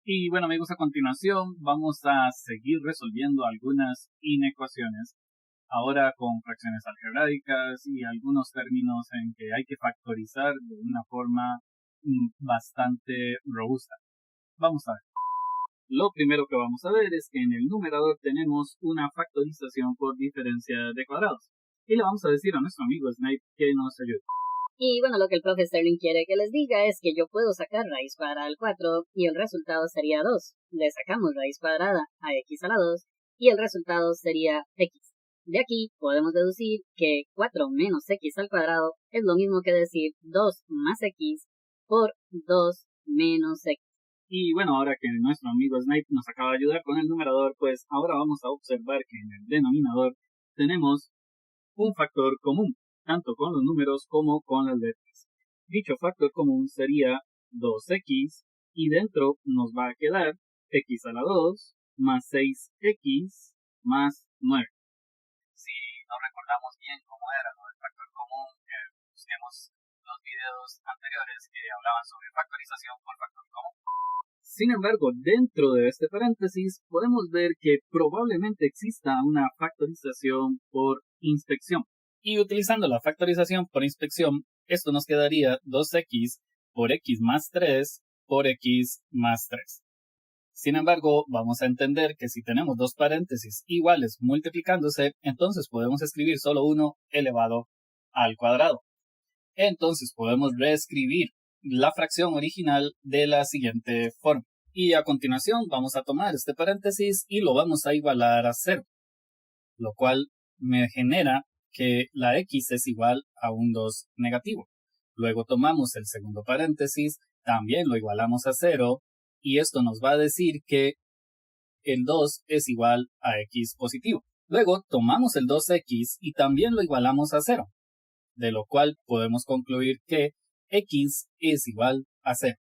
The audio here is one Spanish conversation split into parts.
Y bueno amigos, a continuación vamos a seguir resolviendo algunas inecuaciones, ahora con fracciones algebraicas y algunos términos en que hay que factorizar de una forma bastante robusta. Vamos a ver. Lo primero que vamos a ver es que en el numerador tenemos una factorización por diferencia de cuadrados. Y le vamos a decir a nuestro amigo Snape que nos ayude. Y bueno, lo que el profe Sterling quiere que les diga es que yo puedo sacar raíz cuadrada al 4 y el resultado sería 2. Le sacamos raíz cuadrada a x a la 2 y el resultado sería x. De aquí podemos deducir que 4 menos x al cuadrado es lo mismo que decir 2 más x por 2 menos x. Y bueno, ahora que nuestro amigo Snape nos acaba de ayudar con el numerador, pues ahora vamos a observar que en el denominador tenemos un factor común, tanto con los números como con las letras. Dicho factor común sería 2x y dentro nos va a quedar x a la 2 más 6x más 9. Si no recordamos bien cómo era lo del factor común, busquemos los videos anteriores que hablaban sobre factorización por factor común. Sin embargo, dentro de este paréntesis podemos ver que probablemente exista una factorización por inspección. Y utilizando la factorización por inspección, esto nos quedaría 2x por x más 3 por x más 3. Sin embargo, vamos a entender que si tenemos dos paréntesis iguales multiplicándose, entonces podemos escribir solo uno elevado al cuadrado. Entonces podemos reescribir la fracción original de la siguiente forma. Y a continuación vamos a tomar este paréntesis y lo vamos a igualar a 0, lo cual me genera que la x es igual a un 2 negativo. Luego tomamos el segundo paréntesis, también lo igualamos a 0, y esto nos va a decir que el 2 es igual a x positivo. Luego tomamos el 2x y también lo igualamos a 0, de lo cual podemos concluir que x es igual a 0.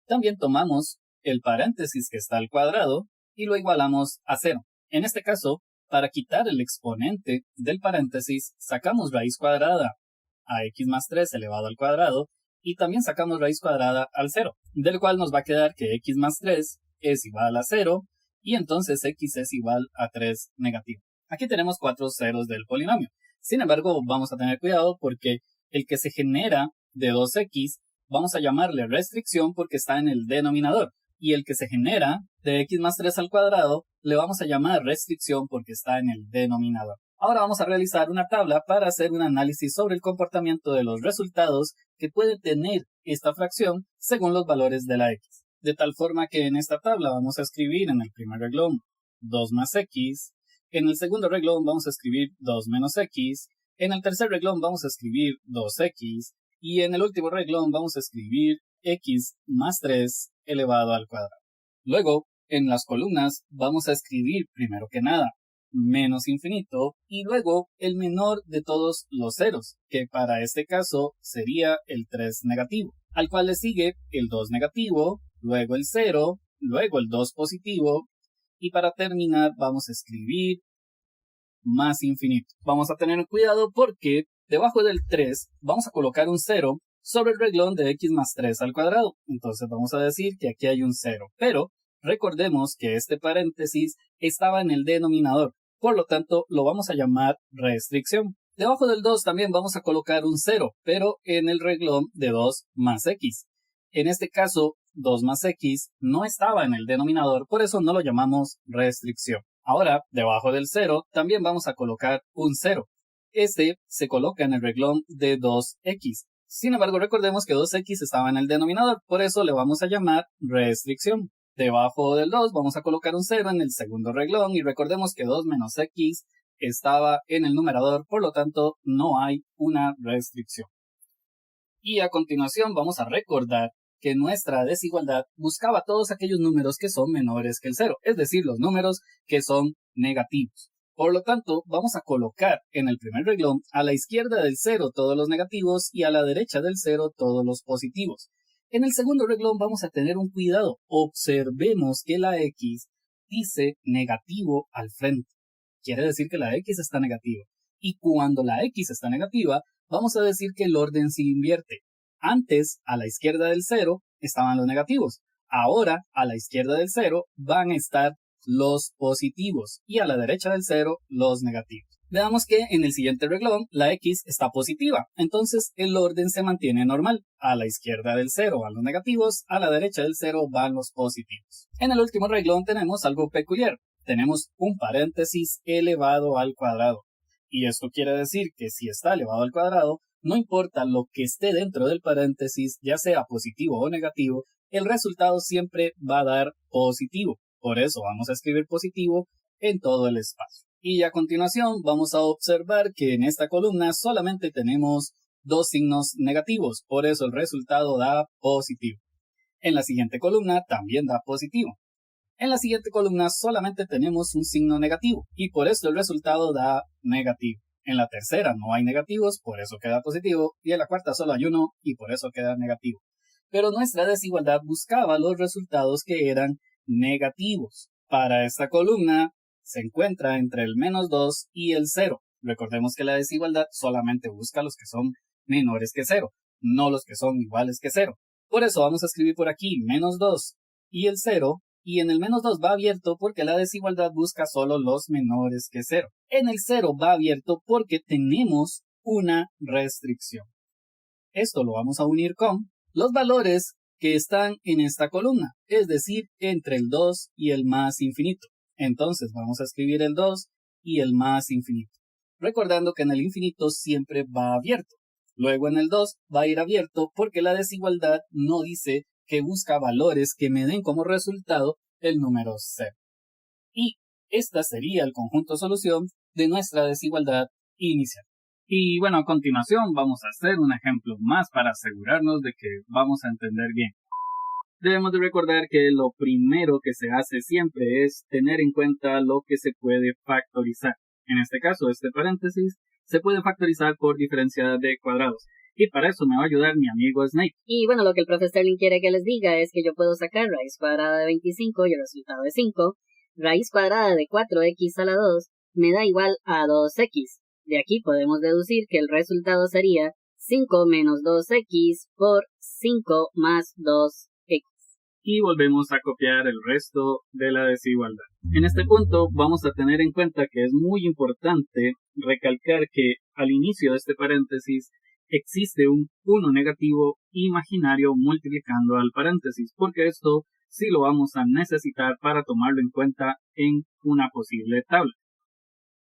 También tomamos el paréntesis que está al cuadrado y lo igualamos a 0. En este caso, para quitar el exponente del paréntesis, sacamos raíz cuadrada a x más 3 elevado al cuadrado y también sacamos raíz cuadrada al 0, del cual nos va a quedar que x más 3 es igual a 0 y entonces x es igual a 3 negativo. Aquí tenemos 4 ceros del polinomio. Sin embargo, vamos a tener cuidado porque el que se genera de 2x vamos a llamarle restricción porque está en el denominador. Y el que se genera de x más 3 al cuadrado le vamos a llamar restricción porque está en el denominador. Ahora vamos a realizar una tabla para hacer un análisis sobre el comportamiento de los resultados que puede tener esta fracción según los valores de la x. De tal forma que en esta tabla vamos a escribir en el primer renglón 2 más x, en el segundo renglón vamos a escribir 2 menos x, en el tercer renglón vamos a escribir 2x y en el último renglón vamos a escribir x más 3 elevado al cuadrado. Luego, en las columnas vamos a escribir primero que nada menos infinito y luego el menor de todos los ceros, que para este caso sería el 3 negativo, al cual le sigue el 2 negativo, luego el 0, luego el 2 positivo y para terminar vamos a escribir más infinito. Vamos a tener cuidado porque debajo del 3 vamos a colocar un 0 sobre el renglón de x más 3 al cuadrado. Entonces vamos a decir que aquí hay un 0. Pero recordemos que este paréntesis estaba en el denominador. Por lo tanto, lo vamos a llamar restricción. Debajo del 2 también vamos a colocar un 0, pero en el renglón de 2 más x. En este caso, 2 más x no estaba en el denominador, por eso no lo llamamos restricción. Ahora, debajo del 0 también vamos a colocar un 0. Este se coloca en el renglón de 2x. Sin embargo, recordemos que 2x estaba en el denominador, por eso le vamos a llamar restricción. Debajo del 2 vamos a colocar un 0 en el segundo renglón y recordemos que 2 menos x estaba en el numerador, por lo tanto no hay una restricción. Y a continuación vamos a recordar que nuestra desigualdad buscaba todos aquellos números que son menores que el 0, es decir, los números que son negativos. Por lo tanto, vamos a colocar en el primer renglón a la izquierda del 0 todos los negativos y a la derecha del 0 todos los positivos. En el segundo renglón vamos a tener un cuidado. Observemos que la x dice negativo al frente. Quiere decir que la x está negativa. Y cuando la x está negativa, vamos a decir que el orden se invierte. Antes, a la izquierda del 0, estaban los negativos. Ahora, a la izquierda del 0 van a estar los positivos y a la derecha del 0 los negativos. Veamos que en el siguiente renglón la X está positiva, entonces el orden se mantiene normal. A la izquierda del 0 van los negativos, a la derecha del 0 van los positivos. En el último renglón tenemos algo peculiar. Tenemos un paréntesis elevado al cuadrado. Y esto quiere decir que si está elevado al cuadrado, no importa lo que esté dentro del paréntesis, ya sea positivo o negativo, el resultado siempre va a dar positivo. Por eso vamos a escribir positivo en todo el espacio. Y a continuación vamos a observar que en esta columna solamente tenemos dos signos negativos, por eso el resultado da positivo. En la siguiente columna también da positivo. En la siguiente columna solamente tenemos un signo negativo y por eso el resultado da negativo. En la tercera no hay negativos, por eso queda positivo, y en la cuarta solo hay uno y por eso queda negativo. Pero nuestra desigualdad buscaba los resultados que eran negativos. Para esta columna se encuentra entre el -2 y el 0. Recordemos que la desigualdad solamente busca los que son menores que 0, no los que son iguales que 0. Por eso vamos a escribir por aquí -2 y el 0, y en el -2 va abierto porque la desigualdad busca solo los menores que 0. En el 0 va abierto porque tenemos una restricción. Esto lo vamos a unir con los valores que están en esta columna, es decir, entre el 2 y el más infinito. Entonces vamos a escribir el 2 y el más infinito, recordando que en el infinito siempre va abierto. Luego en el 2 va a ir abierto porque la desigualdad no dice que busca valores que me den como resultado el número 0. Y esta sería el conjunto solución de nuestra desigualdad inicial. Y bueno, a continuación vamos a hacer un ejemplo más para asegurarnos de que vamos a entender bien. Debemos de recordar que lo primero que se hace siempre es tener en cuenta lo que se puede factorizar. En este caso, este paréntesis se puede factorizar por diferencia de cuadrados. Y para eso me va a ayudar mi amigo Snake. Y bueno, lo que el profe Sterling quiere que les diga es que yo puedo sacar raíz cuadrada de 25 y el resultado es 5. Raíz cuadrada de 4x a la 2 me da igual a 2x. De aquí podemos deducir que el resultado sería 5 menos 2x por 5 más 2x. Y volvemos a copiar el resto de la desigualdad. En este punto vamos a tener en cuenta que es muy importante recalcar que al inicio de este paréntesis existe un 1 negativo imaginario multiplicando al paréntesis, porque esto sí lo vamos a necesitar para tomarlo en cuenta en una posible tabla.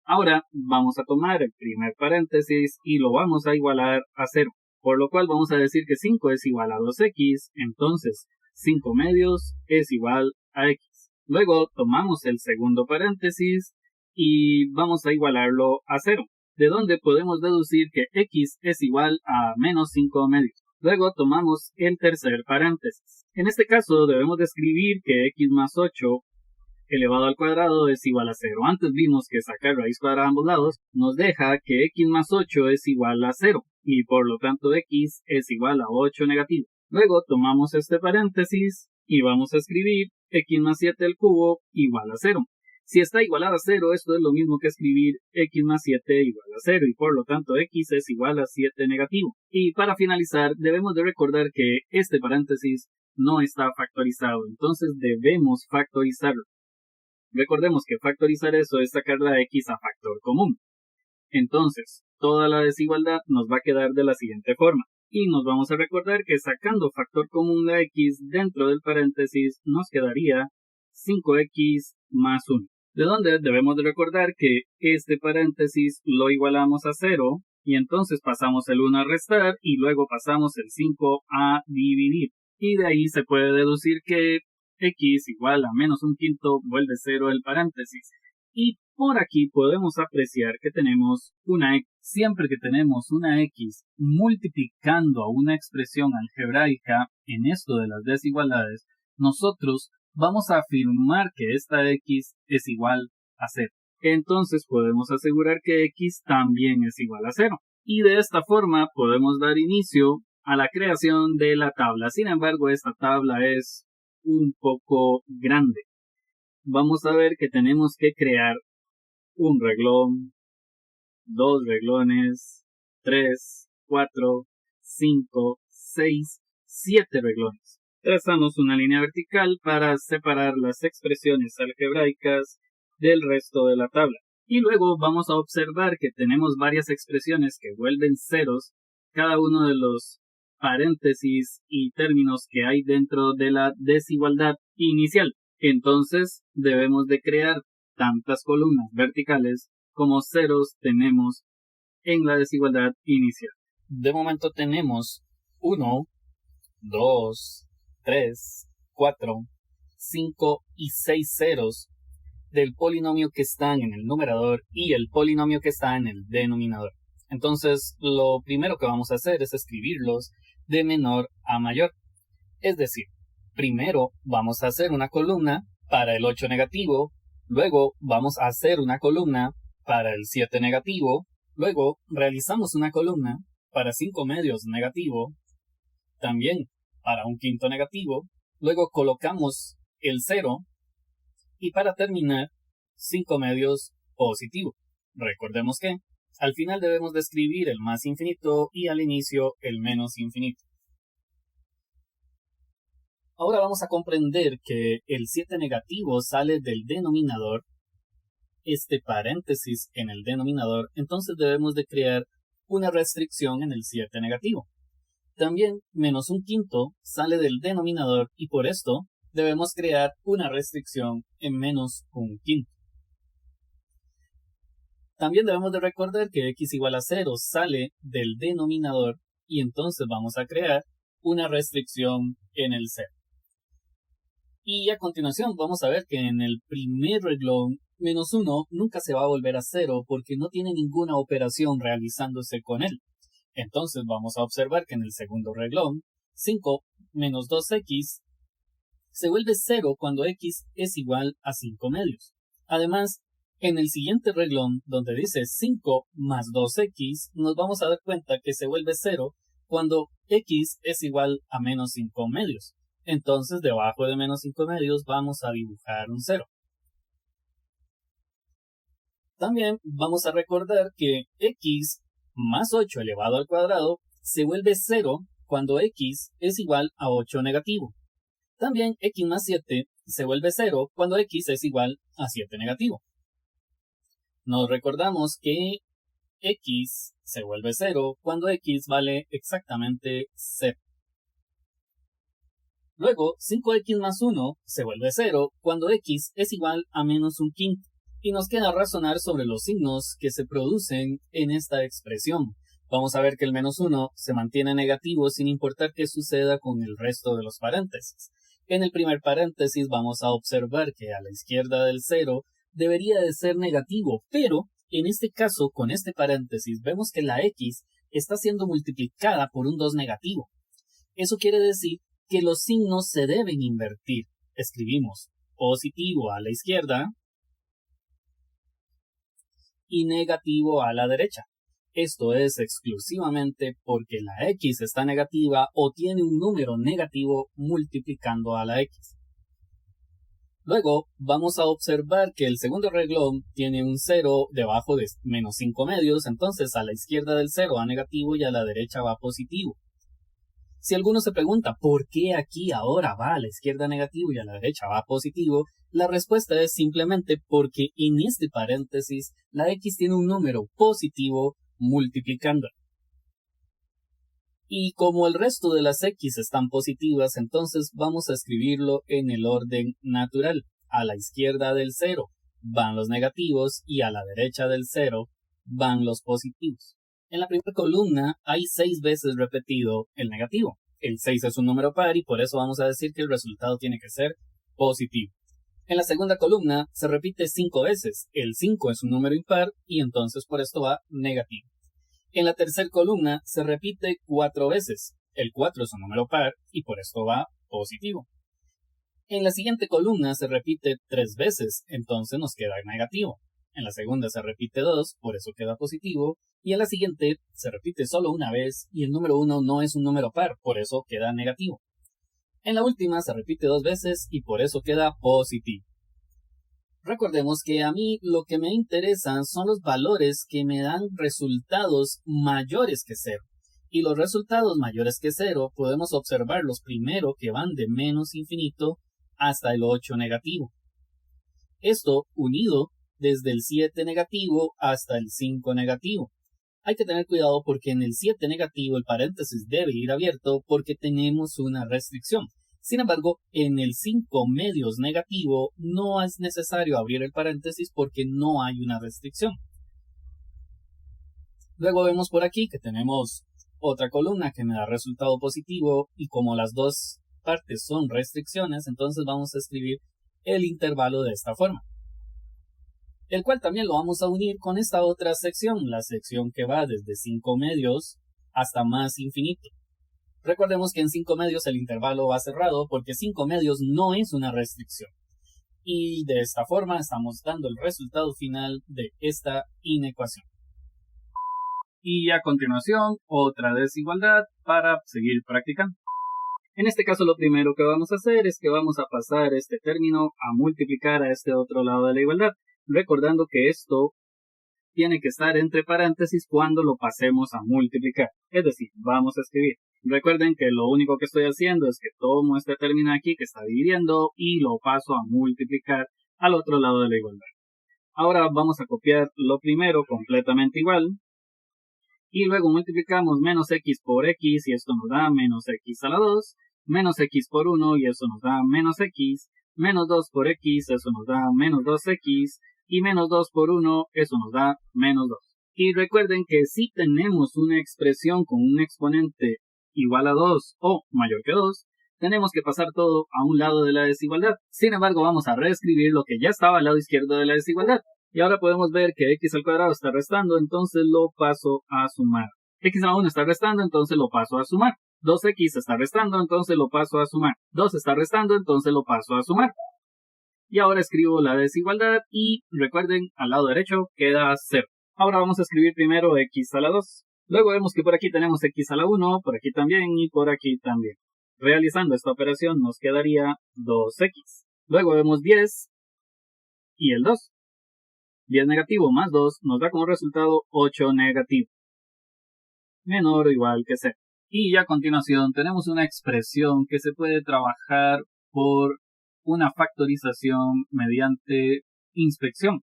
Ahora vamos a tomar el primer paréntesis y lo vamos a igualar a 0, por lo cual vamos a decir que 5 es igual a 2x, entonces 5 medios es igual a x. Luego tomamos el segundo paréntesis y vamos a igualarlo a 0, de donde podemos deducir que x es igual a menos 5 medios. Luego tomamos el tercer paréntesis. En este caso debemos de escribir que x más 8 elevado al cuadrado es igual a 0. Antes vimos que sacar raíz cuadrada a ambos lados nos deja que x más 8 es igual a 0 y por lo tanto x es igual a 8 negativo. Luego tomamos este paréntesis y vamos a escribir x más 7 al cubo igual a 0. Si está igualado a 0, esto es lo mismo que escribir x más 7 igual a 0 y por lo tanto x es igual a 7 negativo. Y para finalizar debemos de recordar que este paréntesis no está factorizado, entonces debemos factorizarlo. Recordemos que factorizar eso es sacar la x a factor común. Entonces, toda la desigualdad nos va a quedar de la siguiente forma. Y nos vamos a recordar que sacando factor común la x dentro del paréntesis nos quedaría 5x más 1. De donde debemos de recordar que este paréntesis lo igualamos a 0 y entonces pasamos el 1 a restar y luego pasamos el 5 a dividir. Y de ahí se puede deducir que x igual a menos un quinto vuelve 0 el paréntesis. Y por aquí podemos apreciar que tenemos una x. Siempre que tenemos una x multiplicando a una expresión algebraica en esto de las desigualdades, nosotros vamos a afirmar que esta x es igual a 0. Entonces podemos asegurar que x también es igual a 0. Y de esta forma podemos dar inicio a la creación de la tabla. Sin embargo, esta tabla es un poco grande. Vamos a ver que tenemos que crear un reglón, 2 reglones, 3, 4, 5, 6, 7 reglones. Trazamos una línea vertical para separar las expresiones algebraicas del resto de la tabla. Y luego vamos a observar que tenemos varias expresiones que vuelven ceros cada uno de los paréntesis y términos que hay dentro de la desigualdad inicial. Entonces debemos de crear tantas columnas verticales como ceros tenemos en la desigualdad inicial. De momento tenemos 1, 2, 3, 4, 5 y 6 ceros del polinomio que están en el numerador y el polinomio que está en el denominador. Entonces, lo primero que vamos a hacer es escribirlos de menor a mayor. Es decir, primero vamos a hacer una columna para el 8 negativo, luego vamos a hacer una columna para el 7 negativo, luego realizamos una columna para 5 medios negativo, también para un quinto negativo, luego colocamos el 0 y para terminar 5 medios positivo. Recordemos que al final debemos de escribir el más infinito y al inicio el menos infinito. Ahora vamos a comprender que el 7 negativo sale del denominador, este paréntesis en el denominador, entonces debemos de crear una restricción en el 7 negativo. También menos un quinto sale del denominador y por esto debemos crear una restricción en menos un quinto. También debemos de recordar que x igual a 0 sale del denominador y entonces vamos a crear una restricción en el 0. Y a continuación vamos a ver que en el primer renglón menos 1 nunca se va a volver a 0 porque no tiene ninguna operación realizándose con él. Entonces vamos a observar que en el segundo renglón 5 menos 2x se vuelve 0 cuando x es igual a 5 medios. Además, en el siguiente renglón, donde dice 5 más 2x, nos vamos a dar cuenta que se vuelve 0 cuando x es igual a menos 5 medios. Entonces, debajo de menos 5 medios vamos a dibujar un 0. También vamos a recordar que x más 8 elevado al cuadrado se vuelve 0 cuando x es igual a 8 negativo. También x más 7 se vuelve 0 cuando x es igual a 7 negativo. Nos recordamos que x se vuelve 0 cuando x vale exactamente 0. Luego, 5x más 1 se vuelve 0 cuando x es igual a menos un quinto. Y nos queda razonar sobre los signos que se producen en esta expresión. Vamos a ver que el menos 1 se mantiene negativo sin importar qué suceda con el resto de los paréntesis. En el primer paréntesis vamos a observar que a la izquierda del 0 debería de ser negativo, pero en este caso, con este paréntesis, vemos que la x está siendo multiplicada por un 2 negativo. Eso quiere decir que los signos se deben invertir. Escribimos positivo a la izquierda y negativo a la derecha. Esto es exclusivamente porque la x está negativa o tiene un número negativo multiplicando a la x. Luego vamos a observar que el segundo renglón tiene un 0 debajo de menos 5 medios, entonces a la izquierda del 0 va negativo y a la derecha va positivo. Si alguno se pregunta por qué aquí ahora va a la izquierda negativo y a la derecha va positivo, la respuesta es simplemente porque en este paréntesis la x tiene un número positivo multiplicando. Y como el resto de las x están positivas, entonces vamos a escribirlo en el orden natural. A la izquierda del 0 van los negativos y a la derecha del 0 van los positivos. En la primera columna hay 6 veces repetido el negativo. El 6 es un número par y por eso vamos a decir que el resultado tiene que ser positivo. En la segunda columna se repite 5 veces. El 5 es un número impar y entonces por esto va negativo. En la tercera columna se repite 4 veces. El 4 es un número par y por esto va positivo. En la siguiente columna se repite 3 veces, entonces nos queda negativo. En la segunda se repite 2, por eso queda positivo. Y en la siguiente se repite solo una vez y el número 1 no es un número par, por eso queda negativo. En la última se repite 2 veces y por eso queda positivo. Recordemos que a mí lo que me interesan son los valores que me dan resultados mayores que 0. Y los resultados mayores que 0 podemos observarlos primero que van de menos infinito hasta el 8 negativo. Esto unido desde el 7 negativo hasta el 5 negativo. Hay que tener cuidado porque en el 7 negativo el paréntesis debe ir abierto porque tenemos una restricción. Sin embargo, en el 5 medios negativo no es necesario abrir el paréntesis porque no hay una restricción. Luego vemos por aquí que tenemos otra columna que me da resultado positivo y como las dos partes son restricciones, entonces vamos a escribir el intervalo de esta forma. El cual también lo vamos a unir con esta otra sección, la sección que va desde 5 medios hasta más infinito. Recordemos que en 5 medios el intervalo va cerrado porque 5 medios no es una restricción. Y de esta forma estamos dando el resultado final de esta inecuación. Y a continuación, otra desigualdad para seguir practicando. En este caso lo primero que vamos a hacer es que vamos a pasar este término a multiplicar a este otro lado de la igualdad, recordando que esto tiene que estar entre paréntesis cuando lo pasemos a multiplicar. Es decir, vamos a escribir. Recuerden que lo único que estoy haciendo es que tomo este término aquí que está dividiendo y lo paso a multiplicar al otro lado de la igualdad. Ahora vamos a copiar lo primero completamente igual. Y luego multiplicamos menos x por x y esto nos da menos x a la 2, menos x por 1 y eso nos da menos x, menos 2 por x, eso nos da menos 2x, y menos 2 por 1, eso nos da menos 2. Y recuerden que si tenemos una expresión con un exponente igual a 2 o mayor que 2, tenemos que pasar todo a un lado de la desigualdad. Sin embargo, vamos a reescribir lo que ya estaba al lado izquierdo de la desigualdad. Y ahora podemos ver que x al cuadrado está restando, entonces lo paso a sumar. X a la 1 está restando, entonces lo paso a sumar. 2x está restando, entonces lo paso a sumar. 2 está restando, entonces lo paso a sumar. Y ahora escribo la desigualdad y recuerden, al lado derecho queda 0. Ahora vamos a escribir primero x a la 2. Luego vemos que por aquí tenemos x a la 1, por aquí también y por aquí también. Realizando esta operación nos quedaría 2x. Luego vemos 10 y el 2. 10 negativo más 2 nos da como resultado 8 negativo. Menor o igual que 0. Y ya a continuación tenemos una expresión que se puede trabajar por una factorización mediante inspección.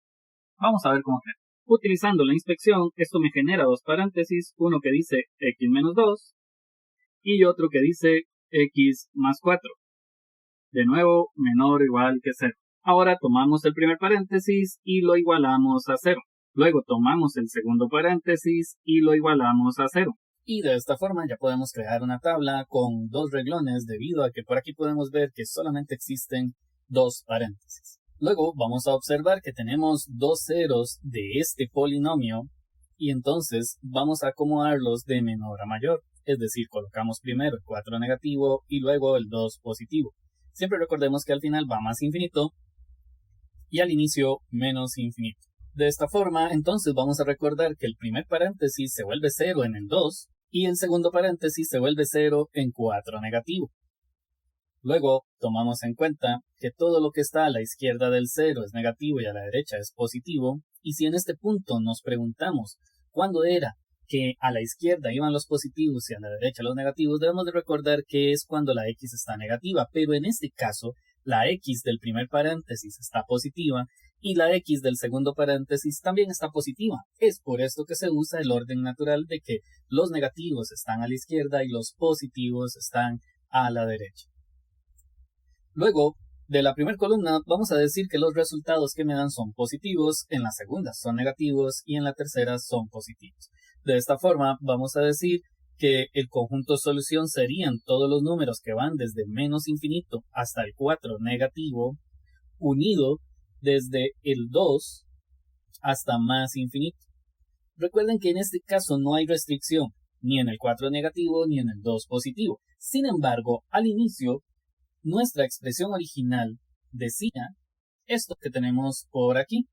Vamos a ver cómo queda. Utilizando la inspección, esto me genera dos paréntesis, uno que dice x menos 2 y otro que dice x más 4. De nuevo, menor o igual que 0. Ahora tomamos el primer paréntesis y lo igualamos a 0. Luego tomamos el segundo paréntesis y lo igualamos a 0. Y de esta forma ya podemos crear una tabla con dos renglones debido a que por aquí podemos ver que solamente existen dos paréntesis. Luego vamos a observar que tenemos dos ceros de este polinomio y entonces vamos a acomodarlos de menor a mayor. Es decir, colocamos primero el 4 negativo y luego el 2 positivo. Siempre recordemos que al final va más infinito y al inicio menos infinito. De esta forma, entonces vamos a recordar que el primer paréntesis se vuelve 0 en el 2 y el segundo paréntesis se vuelve 0 en 4 negativo. Luego, tomamos en cuenta que todo lo que está a la izquierda del 0 es negativo y a la derecha es positivo, y si en este punto nos preguntamos cuándo era que a la izquierda iban los positivos y a la derecha los negativos, debemos de recordar que es cuando la x está negativa, pero en este caso la x del primer paréntesis está positiva y la x del segundo paréntesis también está positiva. Es por esto que se usa el orden natural de que los negativos están a la izquierda y los positivos están a la derecha. Luego, de la primera columna vamos a decir que los resultados que me dan son positivos, en la segunda son negativos y en la tercera son positivos. De esta forma vamos a decir que el conjunto de solución serían todos los números que van desde menos infinito hasta el 4 negativo, unido desde el 2 hasta más infinito. Recuerden que en este caso no hay restricción, ni en el 4 negativo ni en el 2 positivo. Sin embargo, al inicio, nuestra expresión original decía esto que tenemos por aquí.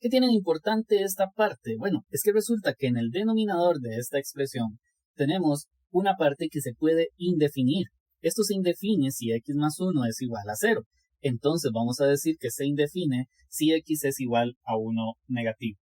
¿Qué tiene de importante esta parte? Bueno, es que resulta que en el denominador de esta expresión tenemos una parte que se puede indefinir. Esto se indefine si x más 1 es igual a 0. Entonces vamos a decir que se indefine si x es igual a 1 negativo.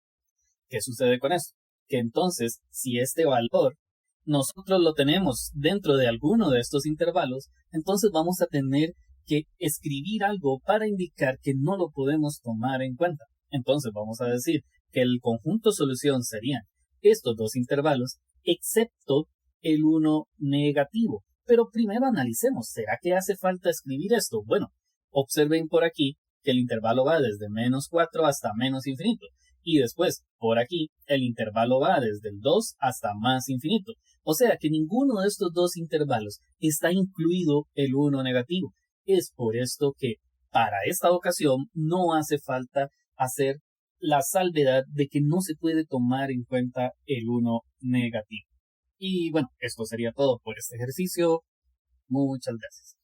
¿Qué sucede con esto? que entonces, si este valor nosotros lo tenemos dentro de alguno de estos intervalos, entonces vamos a tener que escribir algo para indicar que no lo podemos tomar en cuenta. Entonces vamos a decir que el conjunto solución serían estos dos intervalos, excepto el uno negativo. Pero primero analicemos, ¿será que hace falta escribir esto? Bueno, observen por aquí que el intervalo va desde -4 hasta menos infinito. Y después, por aquí, el intervalo va desde el 2 hasta más infinito. O sea que ninguno de estos dos intervalos está incluido el 1 negativo. Es por esto que para esta ocasión no hace falta hacer la salvedad de que no se puede tomar en cuenta el 1 negativo. Y bueno, esto sería todo por este ejercicio. Muchas gracias.